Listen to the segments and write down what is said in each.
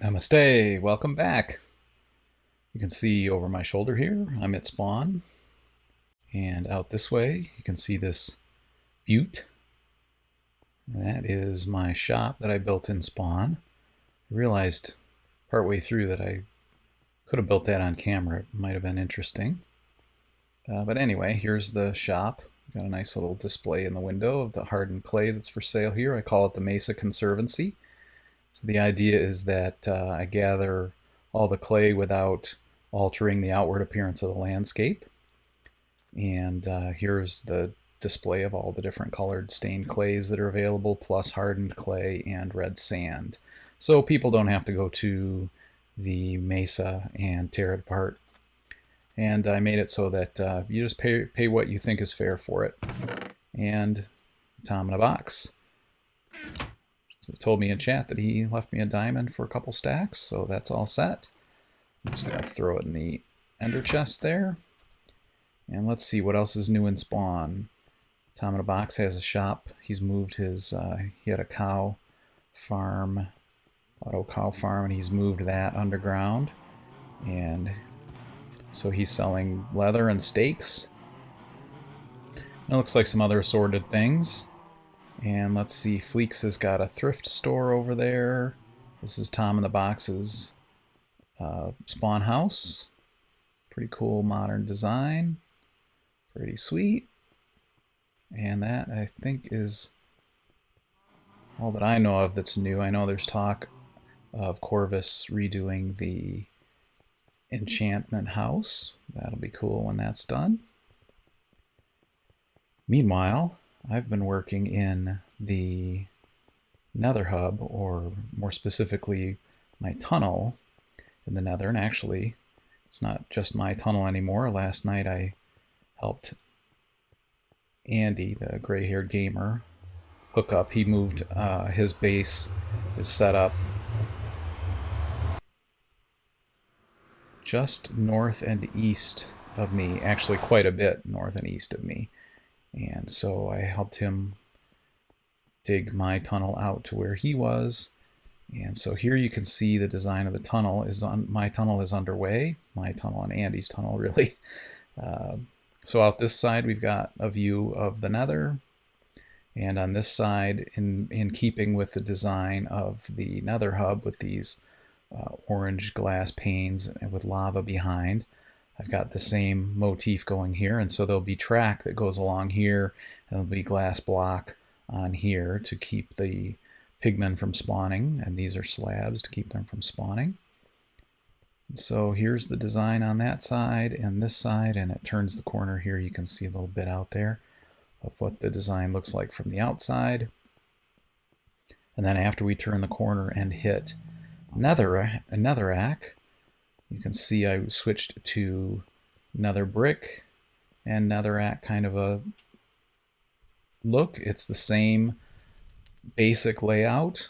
Namaste, welcome back. You can see over my shoulder here, I'm at spawn. And out this way, you can see this butte. That is my shop that I built in spawn. I realized partway through that I could have built that on camera. It might have been interesting. But anyway, here's the shop. Got a nice little display in the window of the hardened clay that's for sale here. I call it the Mesa Conservancy. So the idea is that I gather all the clay without altering the outward appearance of the landscape. And here's the display of all the different colored stained clays that are available, plus hardened clay and red sand. So people don't have to go to the mesa and tear it apart. And I made it so that you just pay what you think is fair for it. And Tominabox told me in chat that he left me a diamond for a couple stacks, so that's all set. I'm just going to throw it in the ender chest there. And let's see what else is new in spawn. Tominabox has a shop. He's moved his, he had a cow farm, auto cow farm, and he's moved that underground. And so he's selling leather and steaks. It looks like some other assorted things. And let's see, Fleeks has got a thrift store over there. This is Tominabox's spawn house. Pretty cool modern design. Pretty sweet. And that, I think, is all that I know of that's new. I know there's talk of Corvus redoing the enchantment house. That'll be cool when that's done. Meanwhile, I've been working in the Nether hub, or more specifically, my tunnel in the Nether. And actually, it's not just my tunnel anymore. Last night I helped Andy, the gray-haired gamer, hook up. He moved his base, his setup, just north and east of me, actually quite a bit north and east of me. And so I helped him dig my tunnel out to where he was. And so here you can see the design of the tunnel is on. My tunnel is underway. My tunnel and Andy's tunnel, really. So out this side, we've got a view of the Nether. And on this side, in keeping with the design of the Nether hub with these orange glass panes and with lava behind, I've got the same motif going here, and so there'll be track that goes along here, and there'll be glass block on here to keep the pigmen from spawning, and these are slabs to keep them from spawning. And so here's the design on that side and this side, and it turns the corner here. You can see a little bit out there of what the design looks like from the outside. And then after we turn the corner and hit Netherrack, you can see I switched to Nether brick and Netherrack kind of a look. It's the same basic layout.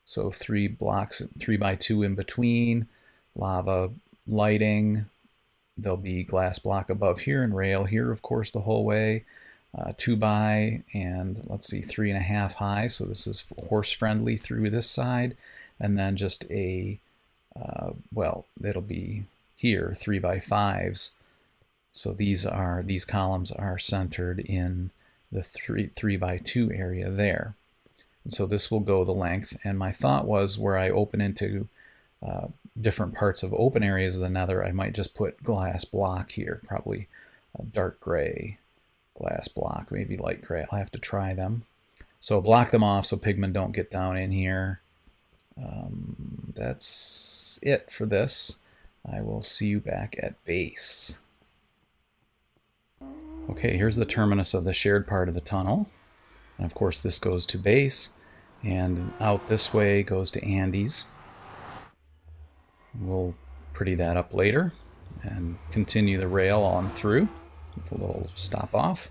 So 3 blocks, 3 by 2 in between, lava lighting. There'll be glass block above here and rail here, of course, the whole way. 2 by and let's see, 3.5 high. So this is horse friendly through this side. And then just a well, it'll be here 3 by 5s. So these columns are centered in the 3 by 2 area there. And so this will go the length. And my thought was, where I open into different parts of open areas of the Nether, I might just put glass block here, probably a dark gray glass block, maybe light gray. I'll have to try them. So block them off so pigmen don't get down in here. That's it for this. I will see you back at base. Okay, here's the terminus of the shared part of the tunnel. And of course this goes to base, and out this way goes to Andy's. We'll pretty that up later and continue the rail on through with a little stop off.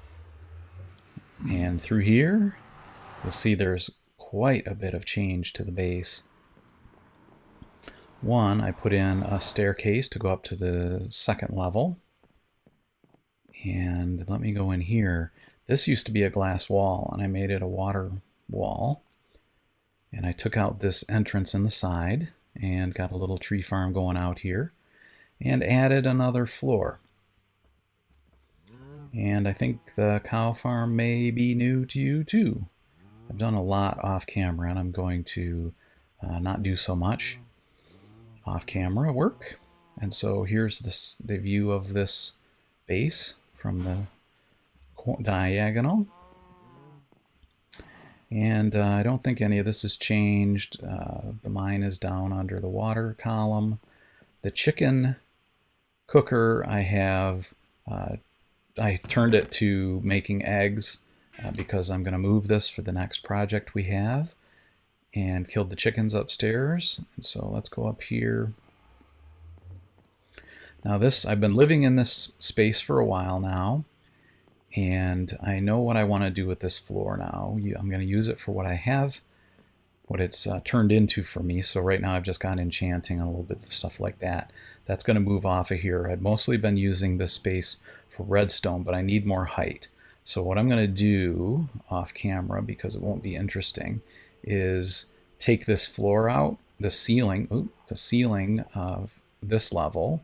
And through here, you'll see there's quite a bit of change to the base. One, I put in a staircase to go up to the second level. And let me go in here. This used to be a glass wall, and I made it a water wall. And I took out this entrance in the side. and got a little tree farm going out here, and added another floor. And I think the cow farm may be new to you too. I've done a lot off camera, and I'm going to not do so much off camera work. And so here's the view of this base from the diagonal. And I don't think any of this has changed. The mine is down under the water column. The chicken cooker I have, I turned it to making eggs because I'm going to move this for the next project we have, and killed the chickens upstairs. And so let's go up here. Now this, I've been living in this space for a while now, and I know what I want to do with this floor now. I'm going to use it for what I have, what it's turned into for me. So right now I've just got enchanting and a little bit of stuff like that. That's going to move off of here. I've mostly been using this space for redstone, but I need more height. So what I'm going to do off camera, because it won't be interesting, is take this floor out, the ceiling of this level,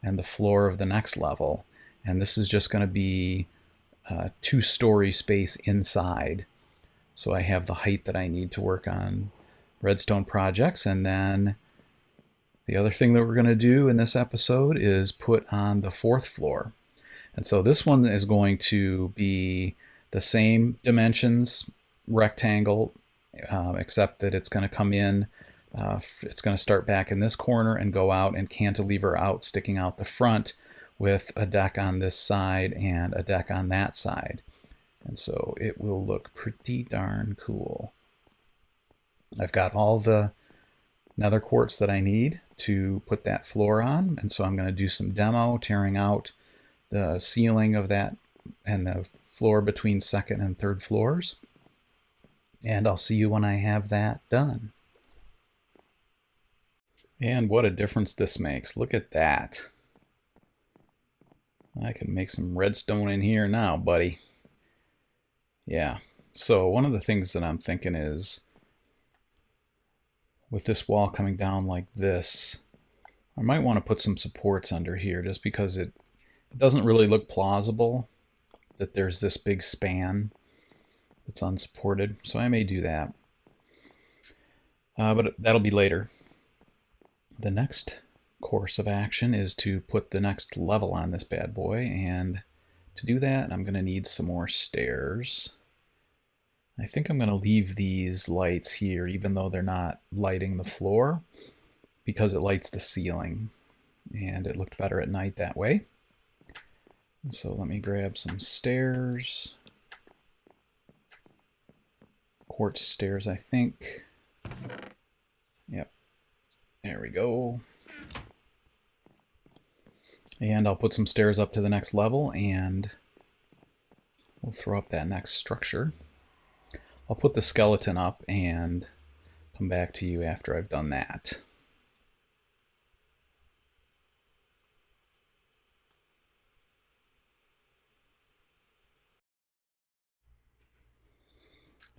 and the floor of the next level. And this is just going to be a 2-story space inside. So I have the height that I need to work on redstone projects. And then the other thing that we're going to do in this episode is put on the 4th floor. And so this one is going to be the same dimensions, rectangle, except that it's going to come in, it's going to start back in this corner and go out and cantilever out, sticking out the front, with a deck on this side and a deck on that side. And so it will look pretty darn cool. I've got all the nether quartz that I need to put that floor on, and so I'm going to do some demo, tearing out the ceiling of that and the floor between 2nd and 3rd floors. And I'll see you when I have that done. And what a difference this makes. Look at that. I can make some redstone in here now, buddy. Yeah. So one of the things that I'm thinking is, with this wall coming down like this, I might want to put some supports under here, just because it doesn't really look plausible that there's this big span that's unsupported. So I may do that. But that'll be later. The next course of action is to put the next level on this bad boy, and to do that I'm going to need some more stairs. I think I'm going to leave these lights here, even though they're not lighting the floor, because it lights the ceiling, and it looked better at night that way. So let me grab some stairs. Quartz stairs, I think. Yep. There we go. And I'll put some stairs up to the next level, and we'll throw up that next structure. I'll put the skeleton up and come back to you after I've done that.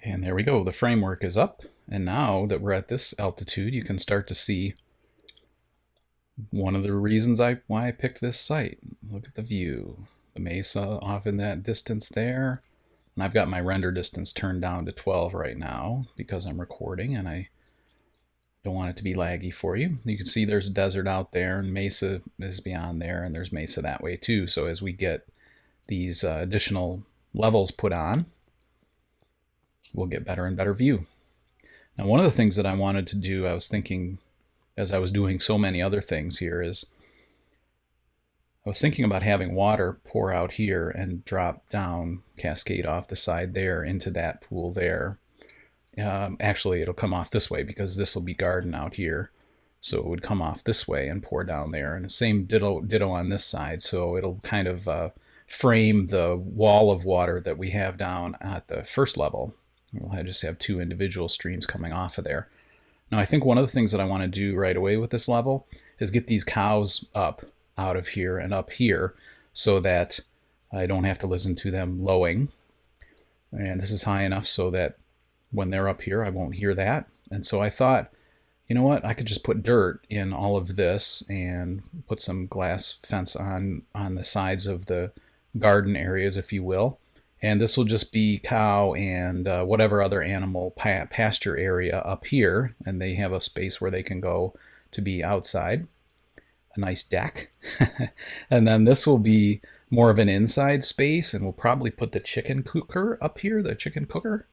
And there we go, the framework is up, and now that we're at this altitude, you can start to see one of the reasons why I picked this site. Look at the view. The mesa off in that distance there. And I've got my render distance turned down to 12 right now because I'm recording and I don't want it to be laggy for you. You can see there's a desert out there, and mesa is beyond there, and there's mesa that way too. So as we get these additional levels put on, we'll get better and better view. Now, one of the things that I wanted to do, I was thinking, as I was doing so many other things here, is I was thinking about having water pour out here and drop down, cascade off the side there into that pool there. Actually, it'll come off this way because this will be garden out here. So it would come off this way and pour down there. And the same ditto on this side. So it'll kind of frame the wall of water that we have down at the first level. We'll just have 2 individual streams coming off of there. Now, I think one of the things that I want to do right away with this level is get these cows up out of here and up here so that I don't have to listen to them lowing. And this is high enough so that when they're up here, I won't hear that. And so I thought, you know what, I could just put dirt in all of this and put some glass fence on the sides of the garden areas, if you will. And this will just be cow and whatever other animal pasture area up here, and they have a space where they can go to be outside. A nice deck. And then this will be more of an inside space, and we'll probably put the chicken cooker up here, the chicken cooker,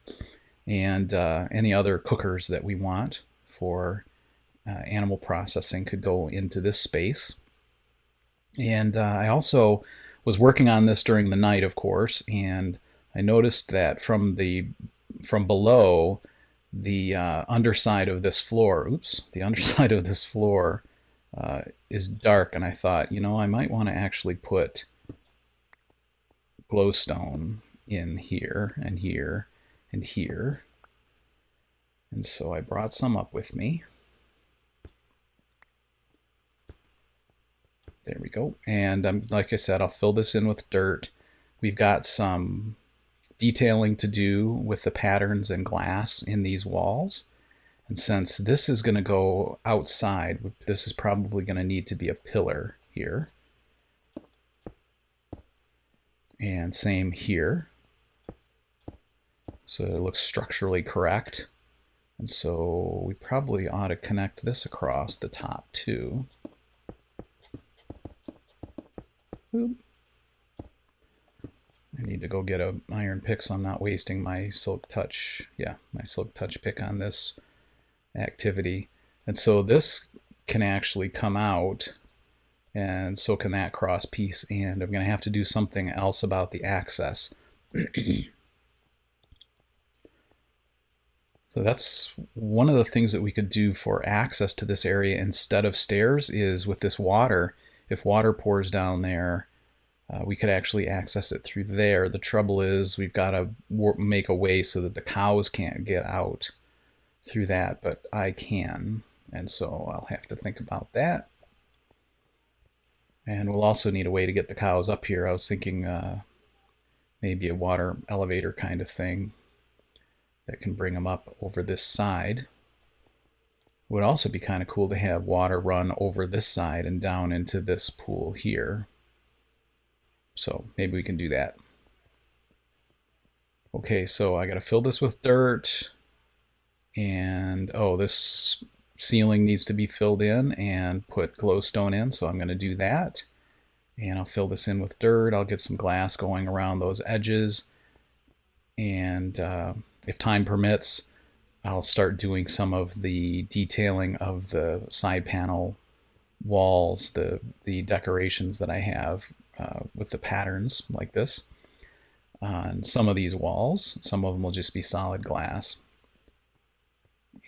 and any other cookers that we want for animal processing could go into this space. And I also was working on this during the night, of course, and I noticed that from below, the underside of this floor, the underside of this floor is dark, and I thought, you know, I might want to actually put glowstone in here and here and here. And so I brought some up with me. There we go. And like I said, I'll fill this in with dirt. We've got some detailing to do with the patterns and glass in these walls. And since this is going to go outside, this is probably going to need to be a pillar here. And same here. So it looks structurally correct. And so we probably ought to connect this across the top too. Oop. I need to go get an iron pick so I'm not wasting my silk touch. Yeah, my silk touch pick on this activity. And so this can actually come out, and so can that cross piece, and I'm going to have to do something else about the access. So that's one of the things that we could do for access to this area instead of stairs is with this water. If water pours down there, we could actually access it through there. The trouble is we've got to make a way so that the cows can't get out through that, but I can, and so I'll have to think about that. And we'll also need a way to get the cows up here. I was thinking maybe a water elevator kind of thing that can bring them up over this side. It would also be kind of cool to have water run over this side and down into this pool here. So maybe we can do that. Okay, so I got to fill this with dirt. And oh, this ceiling needs to be filled in and put glowstone in, so I'm going to do that. And I'll fill this in with dirt. I'll get some glass going around those edges. And if time permits, I'll start doing some of the detailing of the side panel walls, the decorations that I have with the patterns like this on some of these walls. Some of them will just be solid glass.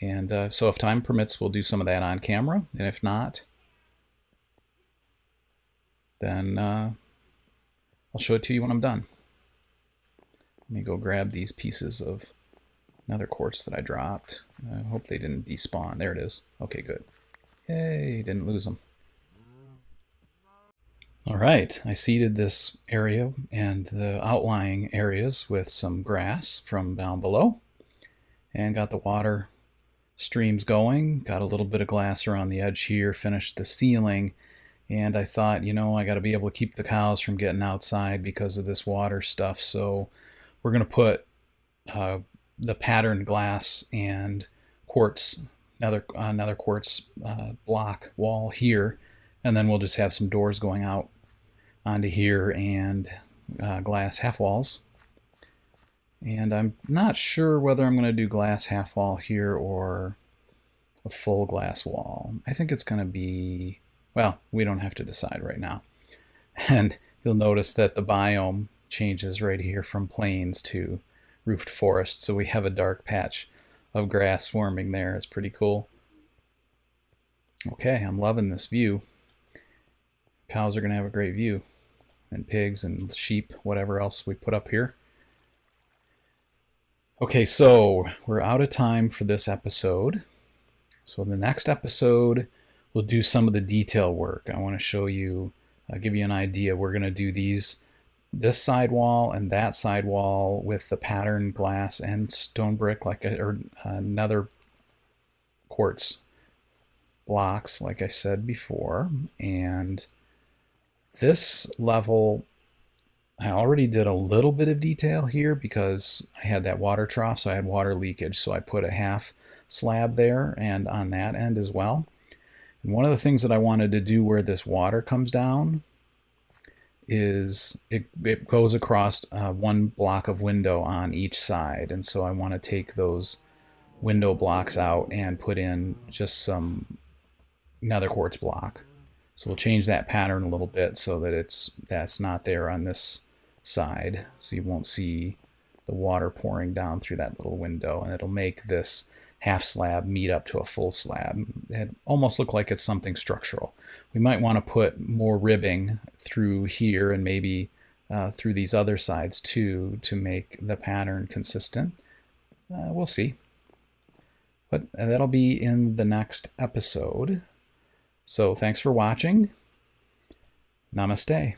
And so if time permits, we'll do some of that on camera. And if not, then I'll show it to you when I'm done. Let me go grab these pieces of nether quartz that I dropped. I hope they didn't despawn. There it is. Okay, good. Yay, didn't lose them. All right, I seeded this area and the outlying areas with some grass from down below and got the water streams going, got a little bit of glass around the edge here, finished the ceiling, and I thought, you know, I got to be able to keep the cows from getting outside because of this water stuff, so we're going to put the patterned glass and quartz, another quartz block wall here, and then we'll just have some doors going out onto here and glass half walls. And I'm not sure whether I'm going to do glass half wall here or a full glass wall. I think it's going to be, well, we don't have to decide right now. And you'll notice that the biome changes right here from plains to roofed forest. So we have a dark patch of grass forming there. It's pretty cool. Okay, I'm loving this view. Cows are going to have a great view. And pigs and sheep, whatever else we put up here. Okay, so we're out of time for this episode. So in the next episode, we'll do some of the detail work. I want to show you, give you an idea. We're going to do this side wall and that side wall with the patterned glass and stone brick, or nether quartz blocks, like I said before. And this level, I already did a little bit of detail here because I had that water trough, so I had water leakage. So I put a half slab there and on that end as well. And one of the things that I wanted to do where this water comes down is it goes across one block of window on each side. And so I want to take those window blocks out and put in just some nether quartz block. So we'll change that pattern a little bit so that that's not there on this side. So you won't see the water pouring down through that little window, and it'll make this half slab meet up to a full slab. It almost look like it's something structural. We might want to put more ribbing through here and maybe through these other sides too to make the pattern consistent. We'll see. But that'll be in the next episode. So thanks for watching. Namaste.